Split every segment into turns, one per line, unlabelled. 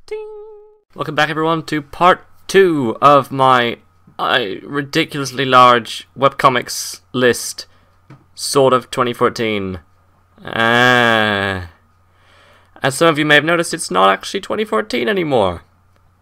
Ding. Welcome back everyone to part 2 of my ridiculously large webcomics list, sort of 2014. As some of you may have noticed, it's not actually 2014 anymore.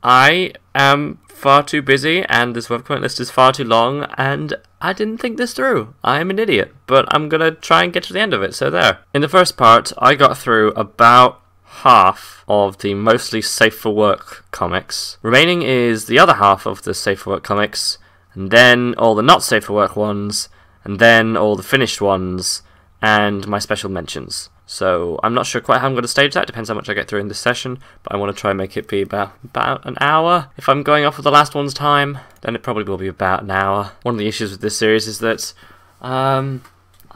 I am far too busy and this webcomic list is far too long and I didn't think this through. I am an idiot, but I'm gonna try and get to the end of it, so there. In the first part, I got through about half of the mostly safe for work comics. Remaining is the other half of the safe for work comics, and then all the not safe for work ones, and then all the finished ones, and my special mentions. So I'm not sure quite how I'm going to stage that, depends how much I get through in this session, but I want to try and make it be about an hour. If I'm going off of the last one's time, then it probably will be about an hour. One of the issues with this series is that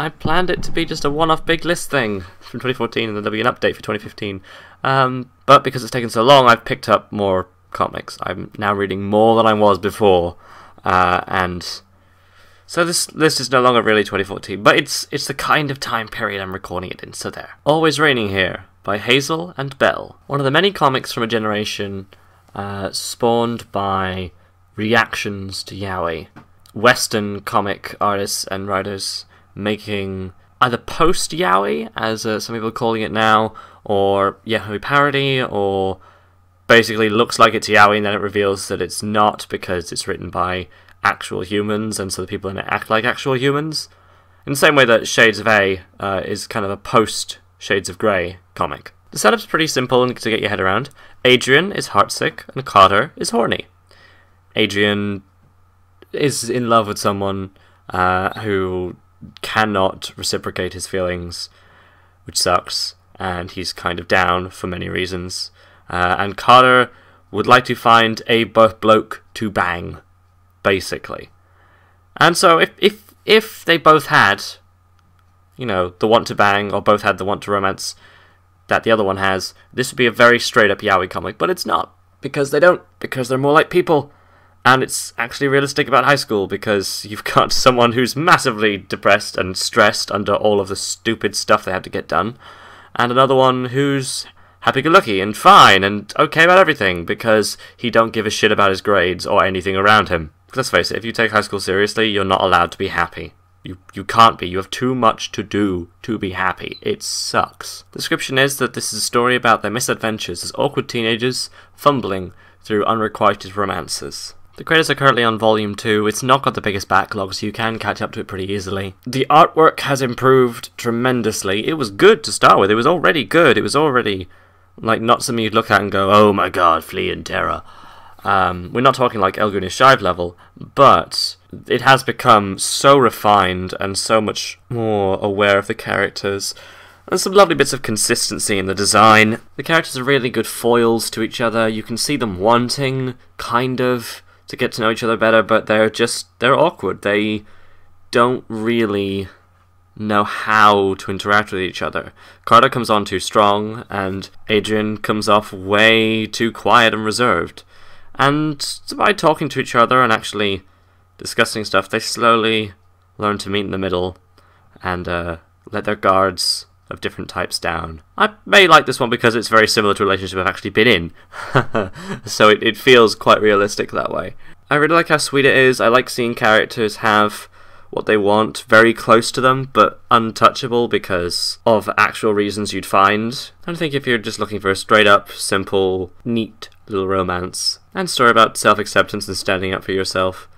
I planned it to be just a one-off big list thing from 2014, and then there'll be an update for 2015. But because it's taken so long, I've picked up more comics. I'm now reading more than I was before, and so this list is no longer really 2014, but it's the kind of time period I'm recording it in, so there. Always Raining Here, by Hazel and Bell. One of the many comics from a generation spawned by reactions to yaoi. Western comic artists and writers making either post-yaoi, as some people are calling it now, or yaoi parody, or basically looks like it's yaoi and then it reveals that it's not because it's written by actual humans, and so the people in it act like actual humans. In the same way that Shades of A is kind of a post-Shades of Grey comic. The setup's pretty simple and to get your head around. Adrian is heartsick, and Carter is horny. Adrian is in love with someone who cannot reciprocate his feelings, which sucks, and he's kind of down for many reasons. And Carter would like to find a bloke to bang, basically. And so if they both had, you know, the want to bang, or both had the want to romance that the other one has, this would be a very straight up yaoi comic, but it's not, because they don't, because they're more like people. And it's actually realistic about high school, because you've got someone who's massively depressed and stressed under all of the stupid stuff they had to get done, and another one who's happy-go-lucky and fine and okay about everything, because he don't give a shit about his grades or anything around him. Let's face it, if you take high school seriously, you're not allowed to be happy. You can't be. You have too much to do to be happy. It sucks. The description is that this is a story about their misadventures as awkward teenagers fumbling through unrequited romances. The credits are currently on Volume 2. It's not got the biggest backlog, so you can catch up to it pretty easily. The artwork has improved tremendously. It was good to start with. It was already good. It was already, like, not something you'd look at and go, oh my god, flee in terror. We're not talking like El Goonish Shive level, but it has become so refined and so much more aware of the characters. There's some lovely bits of consistency in the design. The characters are really good foils to each other. You can see them wanting, kind of, to get to know each other better, but they're awkward. They don't really know how to interact with each other. Carter comes on too strong, and Adrian comes off way too quiet and reserved. And by talking to each other and actually discussing stuff, they slowly learn to meet in the middle and let their guards of different types down. I may like this one because it's very similar to a relationship I've actually been in, so it feels quite realistic that way. I really like how sweet it is. I like seeing characters have what they want very close to them, but untouchable because of actual reasons you'd find. I think if you're just looking for a straight up, simple, neat little romance and story about self-acceptance and standing up for yourself,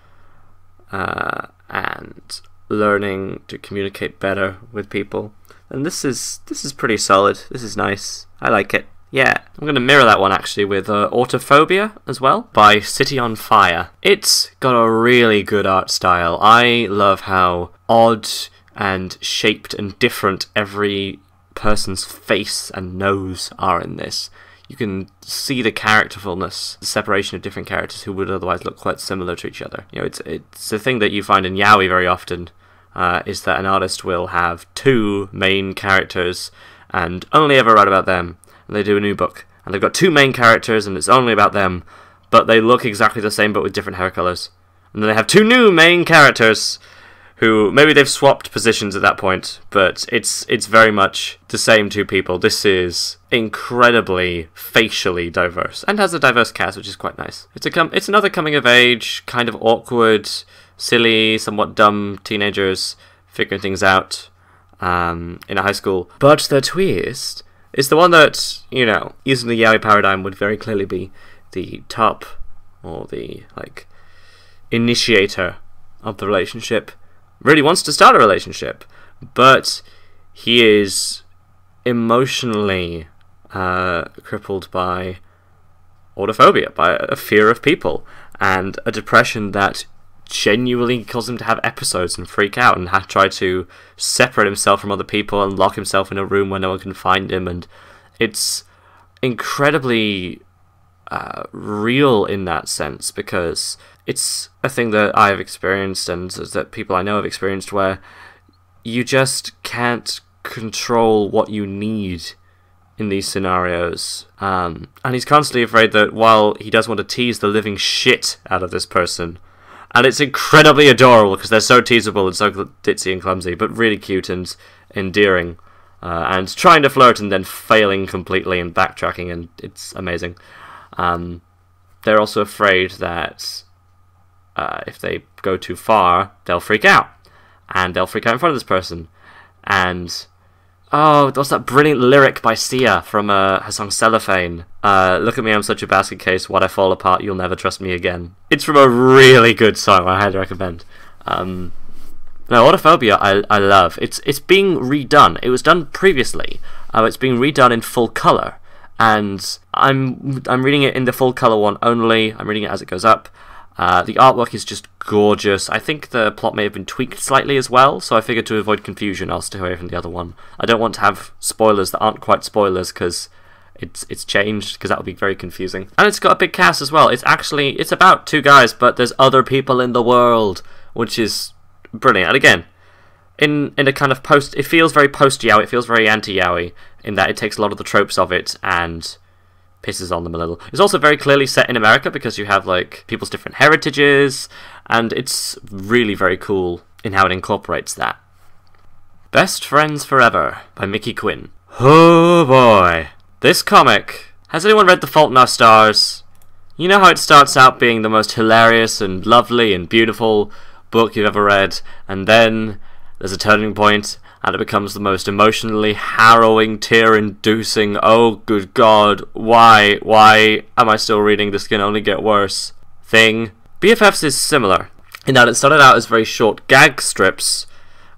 and learning to communicate better with people, and this is pretty solid. This is nice. I like it. Yeah, I'm going to mirror that one actually with Autophobia as well, by City on Fire. It's got a really good art style. I love how odd and shaped and different every person's face and nose are in this. You can see the characterfulness, the separation of different characters who would otherwise look quite similar to each other. You know, it's a thing that you find in yaoi very often, is that an artist will have two main characters and only ever write about them. And they do a new book, and they've got two main characters and it's only about them, but they look exactly the same but with different hair colours. And then they have two new main characters who maybe they've swapped positions at that point, but it's very much the same two people. This is incredibly facially diverse and has a diverse cast, which is quite nice. It's another coming of age, kind of awkward, silly, somewhat dumb teenagers figuring things out in a high school. But the twist is the one that, you know, using the yaoi paradigm would very clearly be the top, or the, like, initiator of the relationship. Really wants to start a relationship, but he is emotionally crippled by autophobia, by a fear of people, and a depression that genuinely caused him to have episodes and freak out and try to separate himself from other people and lock himself in a room where no one can find him. And it's incredibly real in that sense, because it's a thing that I've experienced and that people I know have experienced, where you just can't control what you need in these scenarios. And he's constantly afraid that while he does want to tease the living shit out of this person, and it's incredibly adorable because they're so teasable and so ditzy and clumsy, but really cute and endearing, and trying to flirt and then failing completely and backtracking, and it's amazing. They're also afraid that if they go too far, they'll freak out. And they'll freak out in front of this person. And, oh, what's that brilliant lyric by Sia from her song Cellophane? Look at me, I'm such a basket case. Why'd I fall apart? You'll never trust me again. It's from a really good song I highly recommend. No, autophobia I love. It's being redone. It was done previously. It's being redone in full colour. And I'm reading it in the full colour one only. I'm reading it as it goes up. The artwork is just gorgeous. I think the plot may have been tweaked slightly as well, so I figured to avoid confusion I'll stay away from the other one. I don't want to have spoilers that aren't quite spoilers, because it's changed, because that would be very confusing. And it's got a big cast as well. It's about two guys, but there's other people in the world, which is brilliant. And again, in a kind of it feels very post-yaoi, it feels very anti-yaoi, in that it takes a lot of the tropes of it and pisses on them a little. It's also very clearly set in America, because you have, like, people's different heritages, and it's really very cool in how it incorporates that. Best Friends Forever by Mickey Quinn. Oh boy. This comic. Has anyone read The Fault in Our Stars? You know how it starts out being the most hilarious and lovely and beautiful book you've ever read, and then there's a turning point, and it becomes the most emotionally harrowing, tear-inducing, oh good god, why am I still reading, this can only get worse thing. BFFs is similar, in that it started out as very short gag strips,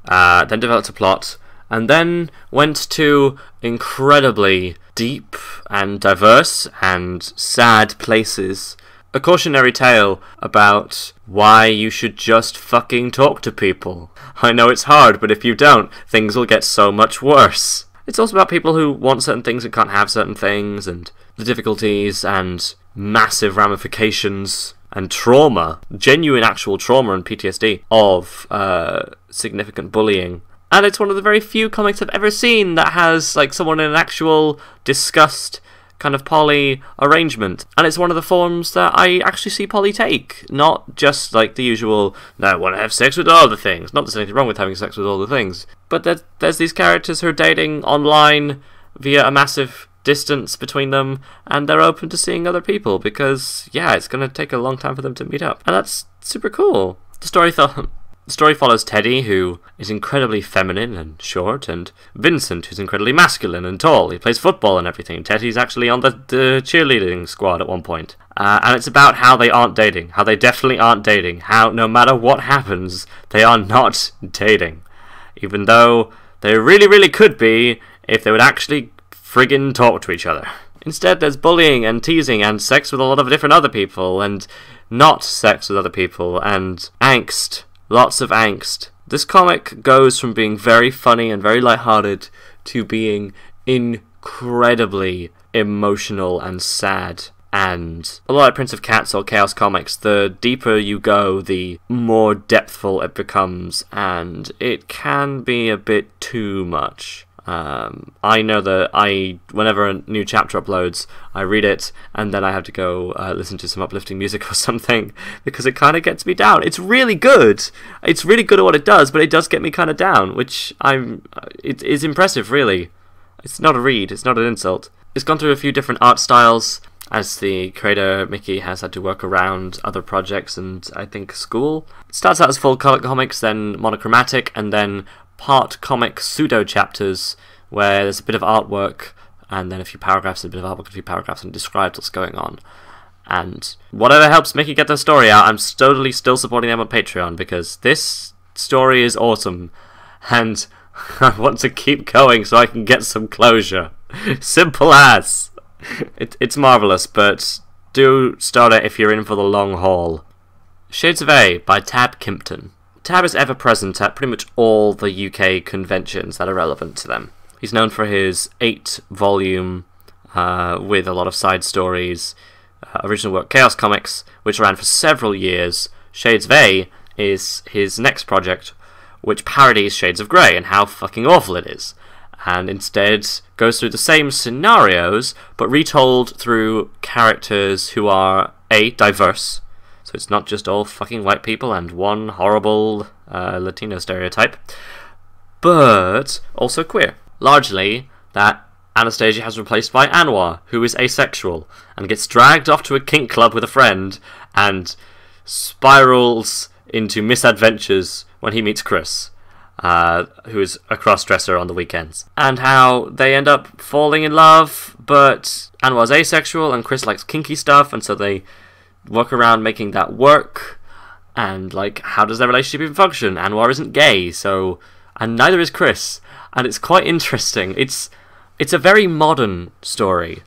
then developed a plot, and then went to incredibly deep and diverse and sad places. A cautionary tale about why you should just fucking talk to people. I know it's hard, but if you don't, things will get so much worse. It's also about people who want certain things and can't have certain things, and the difficulties and massive ramifications and trauma, genuine actual trauma and PTSD of significant bullying. And it's one of the very few comics I've ever seen that has, like, someone in an actual discussed kind of poly arrangement, and it's one of the forms that I actually see poly take, not just like the usual, no, I want to have sex with all the things. Not that there's anything wrong with having sex with all the things, but there's these characters who are dating online via a massive distance between them, and they're open to seeing other people, because yeah, it's going to take a long time for them to meet up, and that's super cool. The story follows Teddy, who is incredibly feminine and short, and Vincent, who's incredibly masculine and tall. He plays football and everything. Teddy's actually on the cheerleading squad at one point. And it's about how they aren't dating. How they definitely aren't dating. How, no matter what happens, they are not dating. Even though they really, really could be if they would actually friggin' talk to each other. Instead, there's bullying and teasing and sex with a lot of different other people, and not sex with other people, and angst. Lots of angst. This comic goes from being very funny and very lighthearted to being incredibly emotional and sad. And a lot like Prince of Cats or Chaos Comics, the deeper you go, the more depthful it becomes, and it can be a bit too much. I know that whenever a new chapter uploads, I read it, and then I have to go listen to some uplifting music or something, because it kind of gets me down. It's really good. It's really good at what it does, but it does get me kind of down, which it is impressive, really. It's not a read. It's not an insult. It's gone through a few different art styles, as the creator, Mickey, has had to work around other projects and, I think, school. It starts out as full color comics, then monochromatic, and then part comic pseudo chapters where there's a bit of artwork and then a few paragraphs, and it describes what's going on. And whatever helps Mickey get their story out, I'm totally still supporting them on Patreon, because this story is awesome and I want to keep going so I can get some closure. Simple as. It's marvellous, but do start it if you're in for the long haul. Shades of A by Tab Kimpton. Tab is ever present at pretty much all the UK conventions that are relevant to them. He's known for his 8-volume, with a lot of side stories, original work Chaos Comics, which ran for several years. Shades of A is his next project, which parodies Shades of Grey and how fucking awful it is, and instead goes through the same scenarios, but retold through characters who are, A, diverse, so it's not just all fucking white people and one horrible Latino stereotype, but also queer. Largely, that Anastasia has replaced by Anwar, who is asexual, and gets dragged off to a kink club with a friend, and spirals into misadventures when he meets Chris, who is a cross-dresser on the weekends. And how they end up falling in love, but Anwar's asexual and Chris likes kinky stuff, and so they work around making that work. And, like, how does their relationship even function? Anwar isn't gay, so... and neither is Chris. And it's quite interesting. It's a very modern story,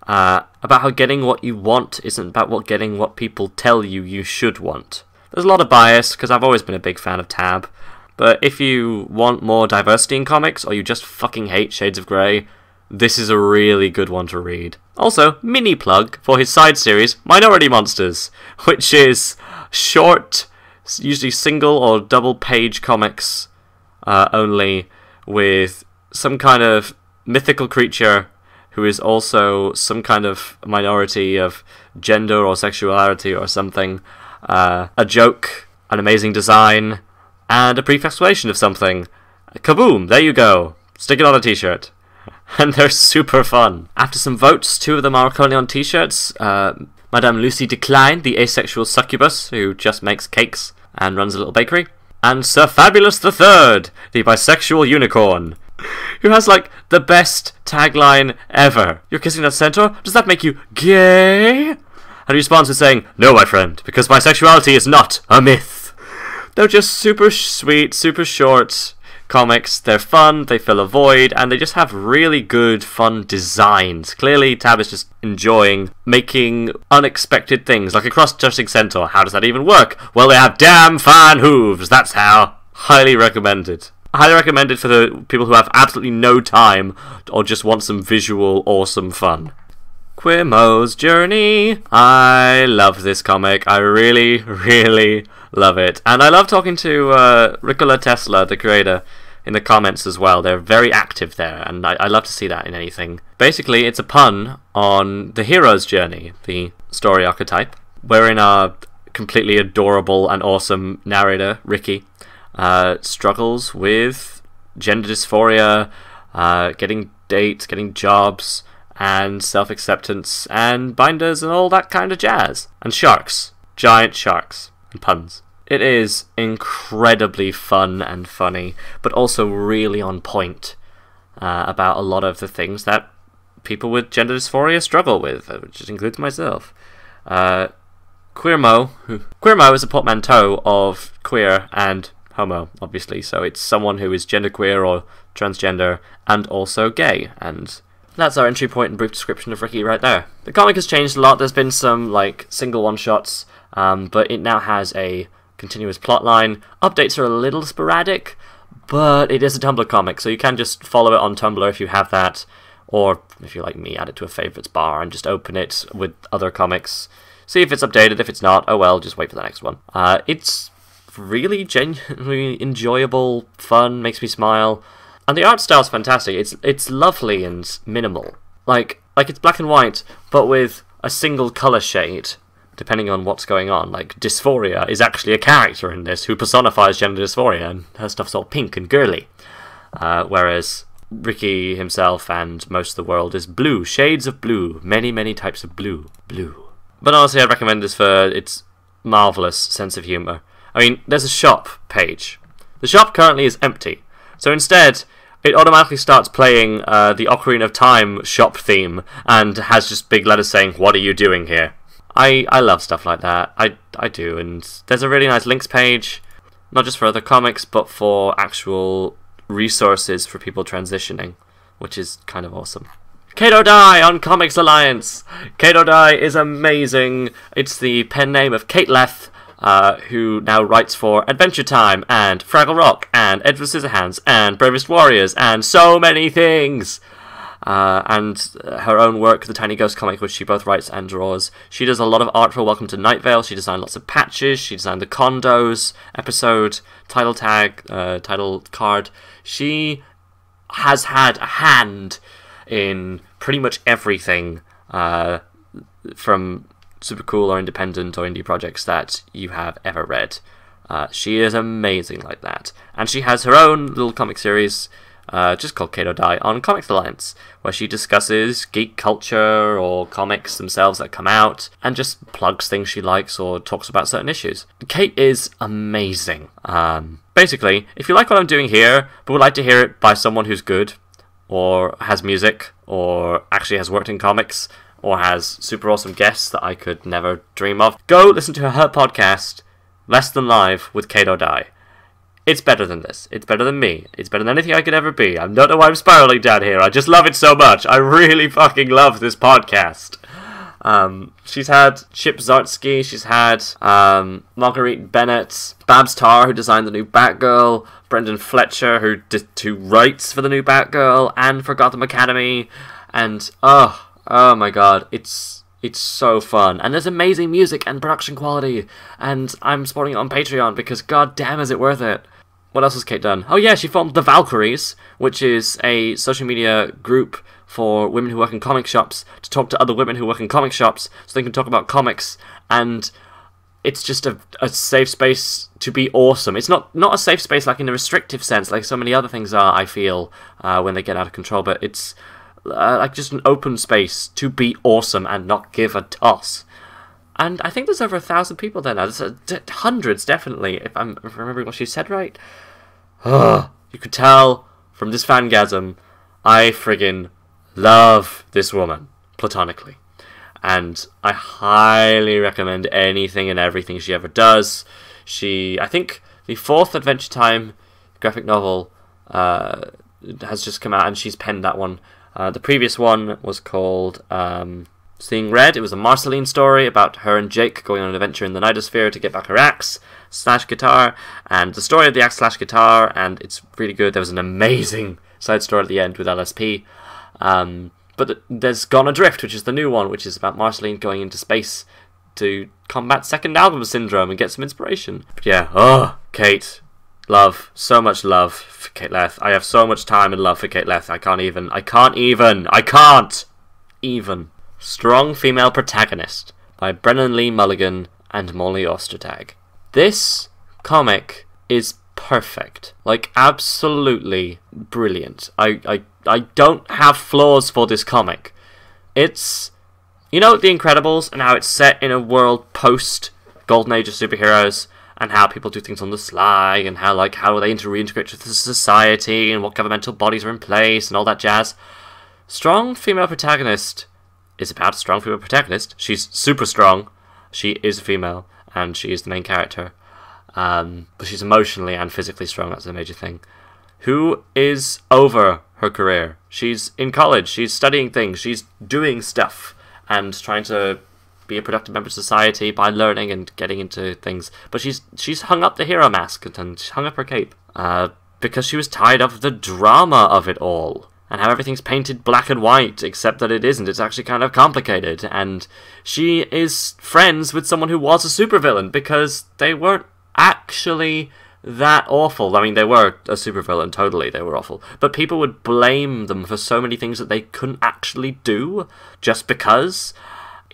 about how getting what you want isn't about getting what people tell you should want. There's a lot of bias, because I've always been a big fan of Tab, but if you want more diversity in comics, or you just fucking hate Shades of Grey, this is a really good one to read. Also, mini plug for his side series, Minority Monsters, which is short, usually single or double page comics only, with some kind of mythical creature who is also some kind of minority of gender or sexuality or something, a joke, an amazing design, and a brief explanation of something. Kaboom! There you go. Stick it on a t-shirt. And they're super fun. After some votes, 2 of them are currently on t-shirts. Madame Lucy Decline, the asexual succubus who just makes cakes and runs a little bakery. And Sir Fabulous the Third, the bisexual unicorn, who has, like, the best tagline ever. You're kissing that centaur? Does that make you gay? And he responds with saying, "No, my friend, because bisexuality is not a myth." They're just super sweet, super short comics. They're fun, they fill a void, and they just have really good, fun designs. Clearly, Tab is just enjoying making unexpected things, like a cross-dressing centaur. How does that even work? Well, they have damn fine hooves, that's how. Highly recommended. Highly recommended for the people who have absolutely no time or just want some visual, awesome fun. Queer Mo's Journey. I love this comic. I really, really love it. And I love talking to Nikola Tesla, the creator, in the comments as well. They're very active there, and I love to see that in anything. Basically, it's a pun on the hero's journey, the story archetype, wherein our completely adorable and awesome narrator, Ricky, struggles with gender dysphoria, getting dates, getting jobs, and self-acceptance, and binders, and all that kind of jazz. And sharks. Giant sharks. And puns. It is incredibly fun and funny, but also really on point about a lot of the things that people with gender dysphoria struggle with, which includes myself. Queer Mo is a portmanteau of queer and homo, obviously, so it's someone who is genderqueer or transgender and also gay, and that's our entry point and brief description of Ricky right there. The comic has changed a lot. There's been some like single one-shots, but it now has a continuous plot line. Updates are a little sporadic, but it is a Tumblr comic, so you can just follow it on Tumblr if you have that, or if you're like me, add it to a favorites bar and just open it with other comics. See if it's updated. If it's not, oh well, just wait for the next one. It's really genuinely enjoyable, fun, makes me smile. And the art style's fantastic. It's lovely and minimal. Like it's black and white, but with a single colour shade, depending on what's going on. Like, Dysphoria is actually a character in this who personifies gender dysphoria, and her stuff's all pink and girly. Whereas Ricky himself and most of the world is blue. Shades of blue. Many, many types of blue. Blue. But honestly, I'd recommend this for its marvellous sense of humour. I mean, there's a shop page. The shop currently is empty. So instead, it automatically starts playing the Ocarina of Time shop theme and has just big letters saying, "What are you doing here?" I love stuff like that. I do. And there's a really nice links page, not just for other comics, but for actual resources for people transitioning, which is kind of awesome. Kato Dai on Comics Alliance. Kato Dai is amazing. It's the pen name of Kate Leth, who now writes for Adventure Time and Fraggle Rock and Edward Scissorhands and Bravest Warriors and so many things. And her own work, the Tiny Ghost comic, which she both writes and draws. She does a lot of art for Welcome to Night Vale. She designed lots of patches. She designed the Condos episode, title tag, title card. She has had a hand in pretty much everything from super cool or independent or indie projects that you have ever read. She is amazing like that. And she has her own little comic series just called Kato Dai on Comics Alliance, where she discusses geek culture or comics themselves that come out and just plugs things she likes or talks about certain issues. Kate is amazing. Basically, if you like what I'm doing here but would like to hear it by someone who's good or has music or actually has worked in comics or has super awesome guests that I could never dream of, go listen to her podcast, Less Than Live with Kato Dai. It's better than this. It's better than me. It's better than anything I could ever be. I don't know why I'm spiraling down here. I just love it so much. I really fucking love this podcast. She's had Chip Zartsky. She's had Marguerite Bennett, Babs Tarr, who designed the new Batgirl, Brendan Fletcher, who writes for the new Batgirl and for Gotham Academy, and oh my god, it's so fun. And there's amazing music and production quality, and I'm supporting it on Patreon because god damn is it worth it. What else has Kate done? Oh yeah, she formed The Valkyries, which is a social media group for women who work in comic shops to talk to other women who work in comic shops so they can talk about comics, and it's just a safe space to be awesome. It's not a safe space like in a restrictive sense like so many other things are, I feel, when they get out of control, but it's like just an open space to be awesome and not give a toss. And I think there's over 1,000 people there now. There's hundreds, definitely, if I'm remembering what she said right. You could tell from this fangasm, I friggin' love this woman, platonically. And I highly recommend anything and everything she ever does. I think the 4th Adventure Time graphic novel has just come out, and she's penned that one. The previous one was called Seeing Red. It was a Marceline story about her and Jake going on an adventure in the Nidosphere to get back her axe / guitar, and the story of the axe / guitar, and it's really good. There was an amazing side story at the end with LSP. But there's Gone Adrift, which is the new one, which is about Marceline going into space to combat second album syndrome and get some inspiration. But yeah, Kate. Love, so much love for Kate Leth. I have so much time and love for Kate Leth. I can't even. Strong Female Protagonist by Brennan Lee Mulligan and Molly Ostertag. This comic is perfect. Like, absolutely brilliant. I don't have flaws for this comic. It's, you know, The Incredibles and how it's set in a world post Golden Age of superheroes, and how people do things on the sly, and how they reintegrate with the society, and what governmental bodies are in place, and all that jazz. Strong Female Protagonist is about a strong female protagonist. She's super strong. She is a female, and she is the main character. But she's emotionally and physically strong, that's the major thing. Who is over her career. She's in college, she's studying things, she's doing stuff, and trying to be a productive member of society by learning and getting into things. But she's hung up the hero mask and she's hung up her cape because she was tired of the drama of it all and how everything's painted black and white, except that it isn't. It's actually kind of complicated, and she is friends with someone who was a supervillain because they weren't actually that awful. I mean, they were a supervillain, totally, they were awful. But people would blame them for so many things that they couldn't actually do, just because.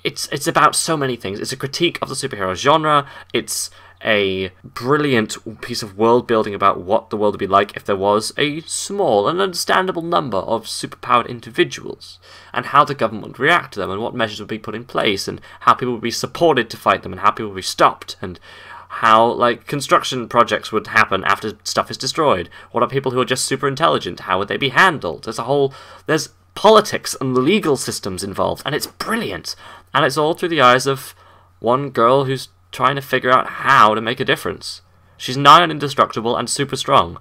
It's about so many things. It's a critique of the superhero genre. It's a brilliant piece of world building about what the world would be like if there was a small and understandable number of superpowered individuals, and how the government would react to them, and what measures would be put in place, and how people would be supported to fight them, and how people would be stopped, and how, like, construction projects would happen after stuff is destroyed. What are people who are just super intelligent? How would they be handled? There's politics and legal systems involved, and it's brilliant. And it's all through the eyes of one girl who's trying to figure out how to make a difference. She's nigh on indestructible and super strong.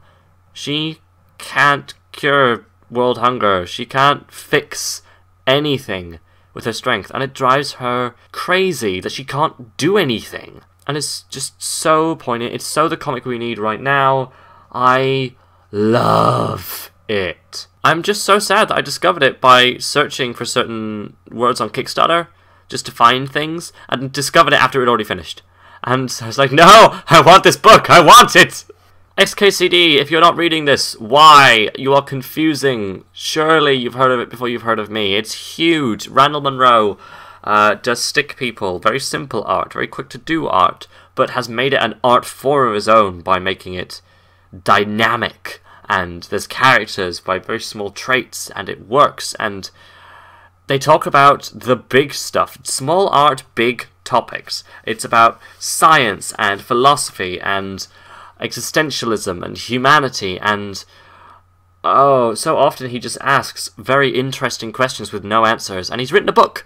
She can't cure world hunger. She can't fix anything with her strength, and it drives her crazy that she can't do anything. And it's just so poignant. It's so the comic we need right now. I love it. I'm just so sad that I discovered it by searching for certain words on Kickstarter, just to find things, and discovered it after it had already finished. And I was like, no, I want this book, I want it! XKCD, if you're not reading this, why? You are confusing. Surely you've heard of it before you've heard of me. It's huge. Randall Munroe does stick people, very simple art, very quick to do art, but has made it an art form of his own by making it dynamic, and there's characters by very small traits, and it works, and they talk about the big stuff. Small art, big topics. It's about science and philosophy and existentialism and humanity, and oh, so often he just asks very interesting questions with no answers, and he's written a book.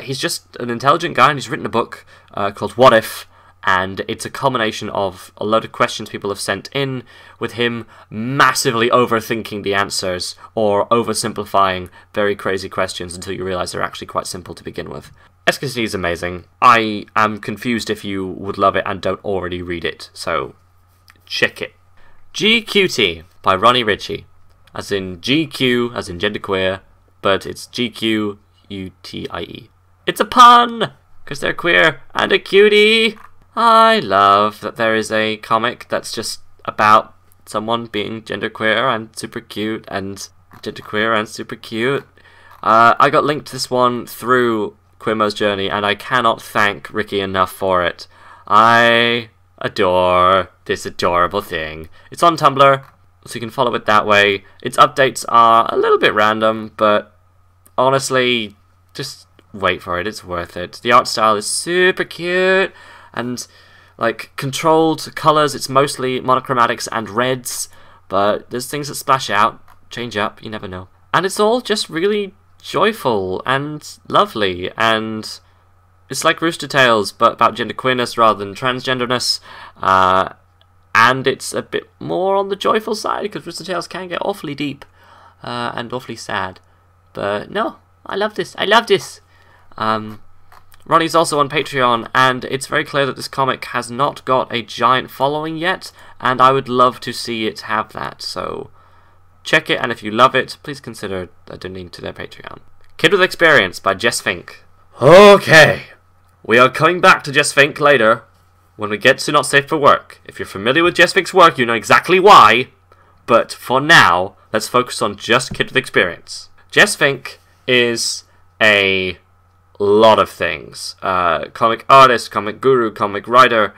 He's just an intelligent guy, and he's written a book called What If? And it's a culmination of a load of questions people have sent in, with him massively overthinking the answers, or oversimplifying very crazy questions until you realise they're actually quite simple to begin with. SKC is amazing. I am confused if you would love it and don't already read it, so check it. G-Cutie by Ronnie Ritchie. As in GQ, as in genderqueer, but it's GQUTIE. It's a pun! Because they're queer and a cutie! I love that there is a comic that's just about someone being genderqueer and super cute, and genderqueer and super cute. I got linked to this one through Quimo's Journey, and I cannot thank Ricky enough for it. I adore this adorable thing. It's on Tumblr, so you can follow it that way. Its updates are a little bit random, but honestly, just wait for it. It's worth it. The art style is super cute, and like controlled colours. It's mostly monochromatics and reds, but there's things that splash out, change up, you never know. And it's all just really joyful and lovely, and it's like Rooster Tales, but about genderqueerness rather than transgenderness, and it's a bit more on the joyful side, because Rooster Tales can get awfully deep and awfully sad. But no, I love this. I love this. Ronnie's also on Patreon, and it's very clear that this comic has not got a giant following yet, and I would love to see it have that, so check it, and if you love it, please consider donating to their Patreon. Kid with Experience by Jess Fink. Okay, we are coming back to Jess Fink later, when we get to Not Safe for Work. If you're familiar with Jess Fink's work, you know exactly why, but for now, let's focus on just Kid with Experience. Jess Fink is a lot of things. Comic artist, comic guru, comic writer,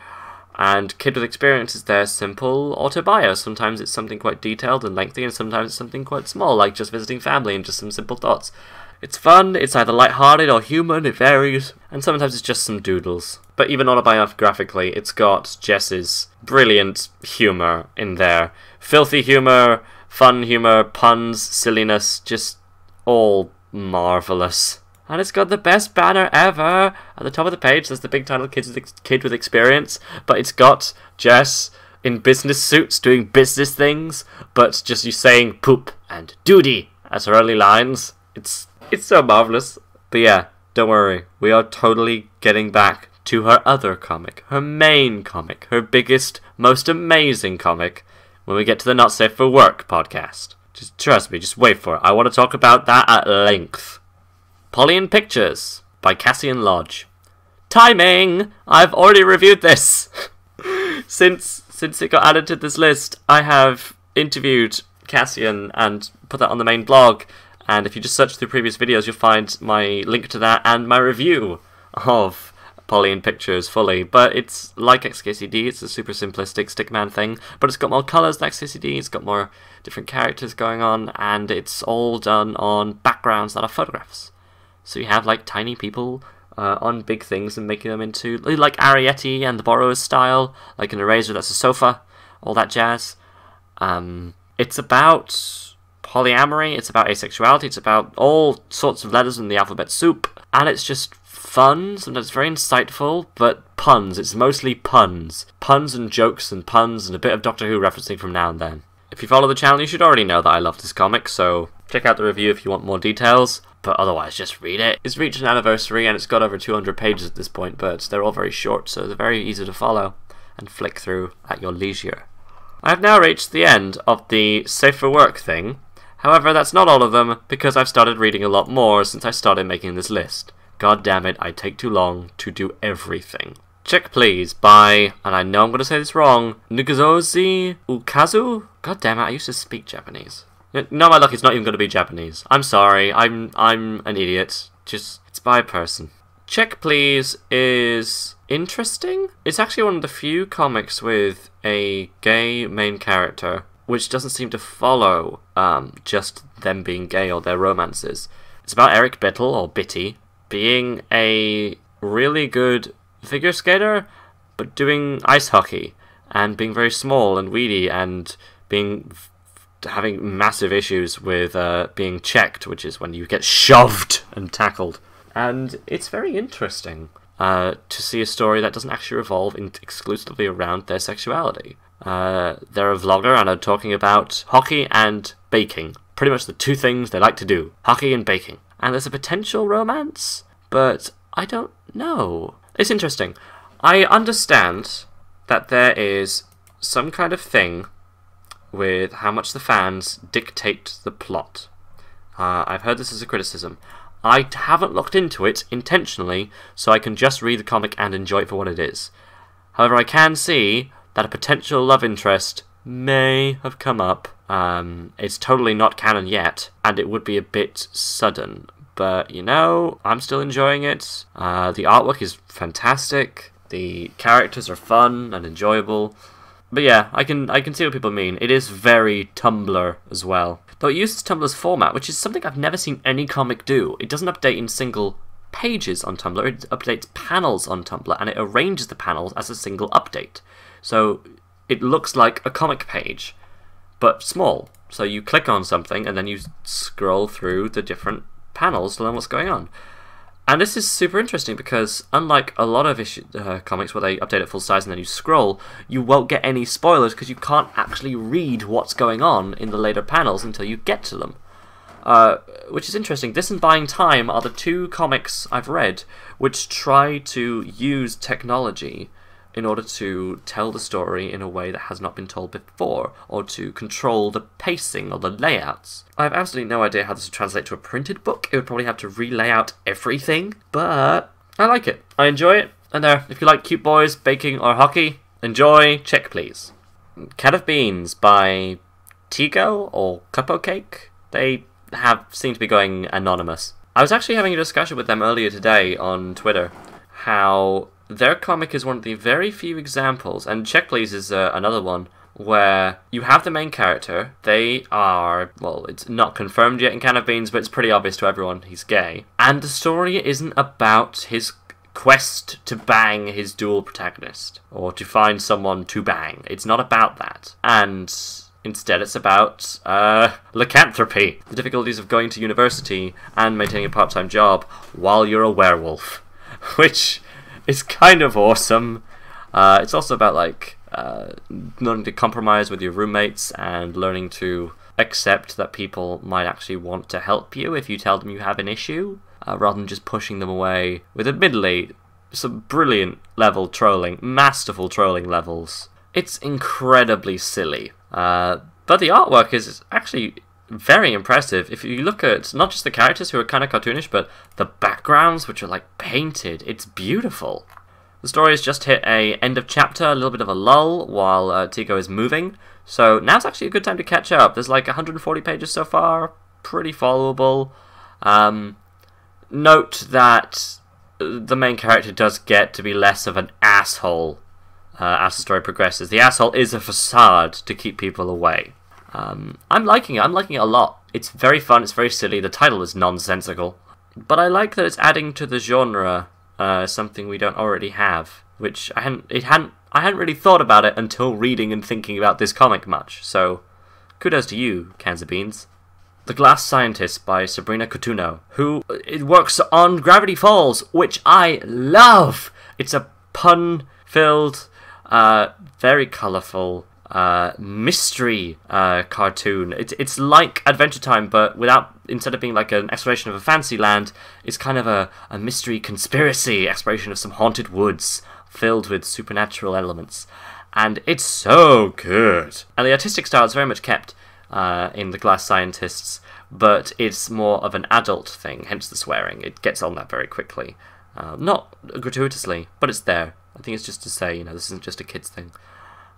and Kid with Experience is their simple autobio. Sometimes it's something quite detailed and lengthy, and sometimes it's something quite small, like just visiting family and just some simple thoughts. It's fun, it's either light-hearted or human, it varies, and sometimes it's just some doodles. But even autobiographically, it's got Jess's brilliant humour in there. Filthy humour, fun humour, puns, silliness, just all marvellous. And it's got the best banner ever. At the top of the page, there's the big title, Kid with Experience. But it's got Jess in business suits doing business things. But just you saying poop and duty as her early lines. It's so marvellous. But yeah, don't worry. We are totally getting back to her other comic. Her main comic. Her biggest, most amazing comic. When we get to the Not Safe for Work podcast. Just trust me, just wait for it. I want to talk about that at length. Pauline Pictures by Cassian Lodge. Timing! I've already reviewed this! Since since it got added to this list, I have interviewed Cassian and put that on the main blog. And if you just search through previous videos, you'll find my link to that and my review of Pauline Pictures fully. But it's like XKCD, it's a super simplistic stickman thing, but it's got more colours than XKCD, it's got more different characters going on, and it's all done on backgrounds that are photographs. So you have like tiny people on big things and making them into, like Arietti and the Borrowers style, like an eraser that's a sofa, all that jazz. It's about polyamory, it's about asexuality, it's about all sorts of letters in the alphabet soup, and it's just fun, sometimes very insightful, but puns. It's mostly puns. Puns and jokes and puns and a bit of Doctor Who referencing from now and then. If you follow the channel, you should already know that I love this comic, so check out the review if you want more details, but otherwise just read it. It's reached an anniversary and it's got over 200 pages at this point, but they're all very short, so they're very easy to follow and flick through at your leisure. I have now reached the end of the Safe for Work thing. However, that's not all of them, because I've started reading a lot more since I started making this list. God damn it, I take too long to do everything. Check Please by, and I know I'm going to say this wrong, Nguzozi Ukazu? God damn it, I used to speak Japanese. No, my luck, it's not even going to be Japanese. I'm sorry, I'm an idiot. Just, it's by a person. Check Please is interesting. It's actually one of the few comics with a gay main character, which doesn't seem to follow just them being gay or their romances. It's about Eric Bittle, or Bitty, being a really good figure skater, but doing ice hockey, and being very small and weedy, and having massive issues with being checked, which is when you get shoved and tackled. And it's very interesting to see a story that doesn't actually revolve exclusively around their sexuality. They're a vlogger and are talking about hockey and baking. Pretty much the two things they like to do. Hockey and baking. And there's a potential romance, but I don't know. It's interesting. I understand that there is some kind of thing with how much the fans dictate the plot. I've heard this as a criticism. I haven't looked into it intentionally, so I can just read the comic and enjoy it for what it is. However, I can see that a potential love interest may have come up. It's totally not canon yet, and it would be a bit sudden. But, you know, I'm still enjoying it. The artwork is fantastic. The characters are fun and enjoyable. But yeah, I can see what people mean. It is very Tumblr as well. Though it uses Tumblr's format, which is something I've never seen any comic do. It doesn't update in single pages on Tumblr, it updates panels on Tumblr, and it arranges the panels as a single update. So it looks like a comic page, but small. So you click on something, and then you scroll through the different panels to learn what's going on. And this is super interesting because unlike a lot of comics where they update it full size and then you scroll, you won't get any spoilers because you can't actually read what's going on in the later panels until you get to them. Which is interesting. This and Buying Time are the two comics I've read which try to use technology in order to tell the story in a way that has not been told before, or to control the pacing or the layouts. I have absolutely no idea how this would translate to a printed book. It would probably have to relay out everything, but I like it. I enjoy it, and there, if you like cute boys, baking, or hockey, enjoy, check please. Cat of Beans by Tigo, or Cuppo Cake. They seem to be going anonymous. I was actually having a discussion with them earlier today on Twitter, how their comic is one of the very few examples, and Check Please is another one, where you have the main character. They are, well, it's not confirmed yet in Can of Beans, but it's pretty obvious to everyone he's gay. And the story isn't about his quest to bang his dual protagonist, or to find someone to bang. It's not about that. And instead it's about lycanthropy, the difficulties of going to university and maintaining a part-time job while you're a werewolf, which is kind of awesome. It's also about like learning to compromise with your roommates and learning to accept that people might actually want to help you if you tell them you have an issue, rather than just pushing them away with admittedly some brilliant level trolling, masterful trolling levels. It's incredibly silly, but the artwork is actually very impressive. If you look at not just the characters who are kind of cartoonish, but the backgrounds which are like painted, it's beautiful. The story has just hit a end of chapter, a little bit of a lull while Tigo is moving, so now's actually a good time to catch up. There's like 140 pages so far, pretty followable. Note that the main character does get to be less of an asshole as the story progresses. The asshole is a facade to keep people away. I'm liking it. I'm liking it a lot. It's very fun. It's very silly. The title is nonsensical, but I like that it's adding to the genre something we don't already have, which I hadn't really thought about it until reading and thinking about this comic much. So, kudos to you, cans of beans. The Glass Scientist by Sabrina Coutinho, who it works on Gravity Falls, which I love. It's a pun-filled, very colourful mystery cartoon. It's like Adventure Time, but instead of being like an exploration of a fancy land, it's kind of a mystery conspiracy exploration of some haunted woods filled with supernatural elements. And it's so good. And the artistic style is very much kept in The Glass Scientists, but it's more of an adult thing, hence the swearing. It gets on that very quickly. Not gratuitously, but it's there. I think it's just to say, this isn't just a kid's thing.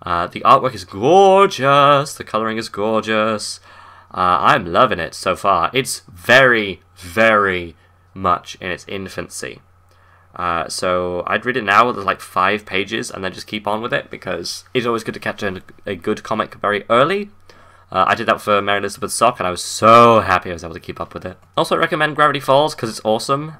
The artwork is gorgeous, the colouring is gorgeous. I'm loving it so far. It's very, very much in its infancy. So I'd read it now with like 5 pages and then just keep on with it, because it's always good to catch a good comic very early. I did that for Mary Elizabeth Sock, and I was so happy I was able to keep up with it. Also, I recommend Gravity Falls because it's awesome.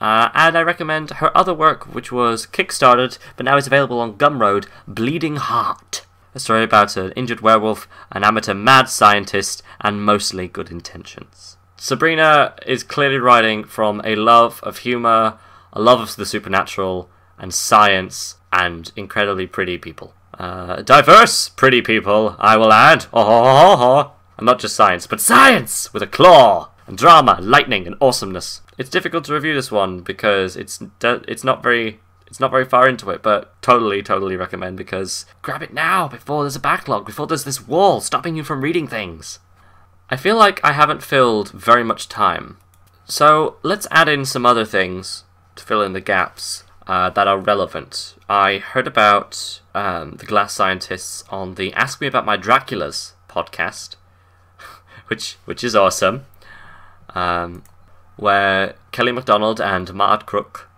And I recommend her other work, which was kickstarted, but now is available on Gumroad, Bleeding Heart. A story about an injured werewolf, an amateur mad scientist, and mostly good intentions. Sabrina is clearly writing from a love of humour, a love of the supernatural, and science, and incredibly pretty people. Diverse pretty people, I will add. And not just science, but science with a claw, and drama, lightning, and awesomeness. It's difficult to review this one because it's not very far into it, but totally recommend, because grab it now before there's a backlog, before there's this wall stopping you from reading things. I feel like I haven't filled very much time, so let's add in some other things to fill in the gaps that are relevant. I heard about the Glass Scientists on the Ask Me About My Draculas podcast, which is awesome, where Kelly MacDonald and Matt Crook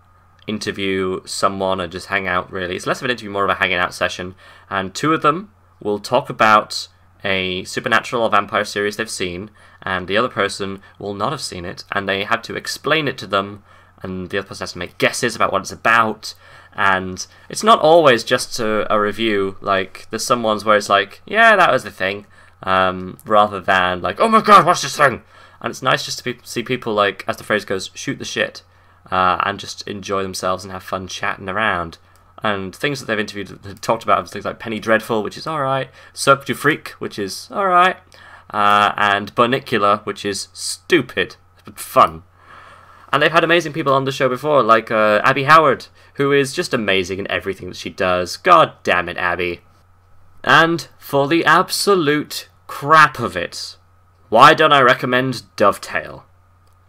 interview someone and just hang out, really. It's less of an interview, more of a hanging out session, and 2 of them will talk about a supernatural or vampire series they've seen, and the other person will not have seen it, and they have to explain it to them, and the other person has to make guesses about what it's about. And it's not always just a review. Like, there's some ones where it's like, yeah, that was the thing, rather than like, oh my god, what's this thing? And it's nice just to see people, like, as the phrase goes, shoot the shit, and just enjoy themselves and have fun chatting around. And things that they've interviewed, talked about, things like Penny Dreadful, which is alright, Cirque du Freak, which is alright, and Barnicula, which is stupid, but fun. And they've had amazing people on the show before, like Abby Howard, who is just amazing in everything that she does. God damn it, Abby. And for the absolute crap of it, why don't I recommend Dovetail?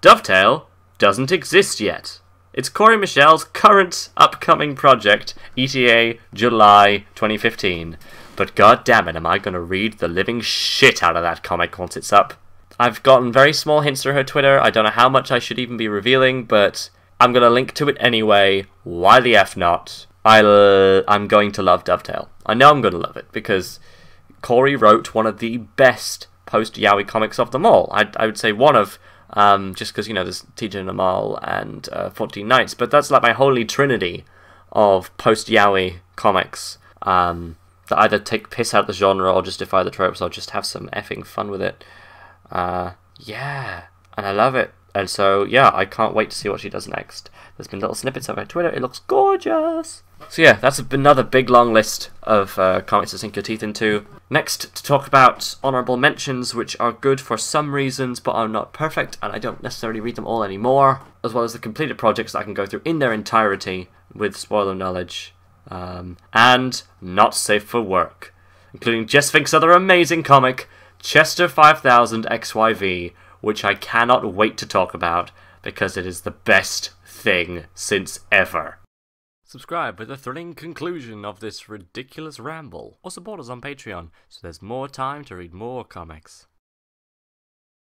Dovetail doesn't exist yet. It's Corey Michel's current upcoming project, ETA July 2015. But god damn it, am I going to read the living shit out of that comic once it's up. I've gotten very small hints through her Twitter. I don't know how much I should even be revealing, but I'm going to link to it anyway. Why the F not? I'm going to love Dovetail. I know I'm going to love it, because Corey wrote one of the best post-Yaoi comics of them all. I would say one of, just because, there's TJ and Amal and 14 Nights, but that's like my holy trinity of post-Yaoi comics that either take piss out of the genre or justify the tropes or just have some effing fun with it. Yeah, and I love it. And so, yeah, I can't wait to see what she does next. There's been little snippets of her Twitter. It looks gorgeous. So yeah, that's another big long list of comics to sink your teeth into. Next, to talk about honourable mentions, which are good for some reasons, but are not perfect, and I don't necessarily read them all anymore, as well as the completed projects that I can go through in their entirety with spoiler knowledge, and not safe for work, including Jess Fink's other amazing comic, Chester 5000 XYV, which I cannot wait to talk about, because it is the best thing since ever. Subscribe for the thrilling conclusion of this ridiculous ramble, or support us on Patreon so there's more time to read more comics.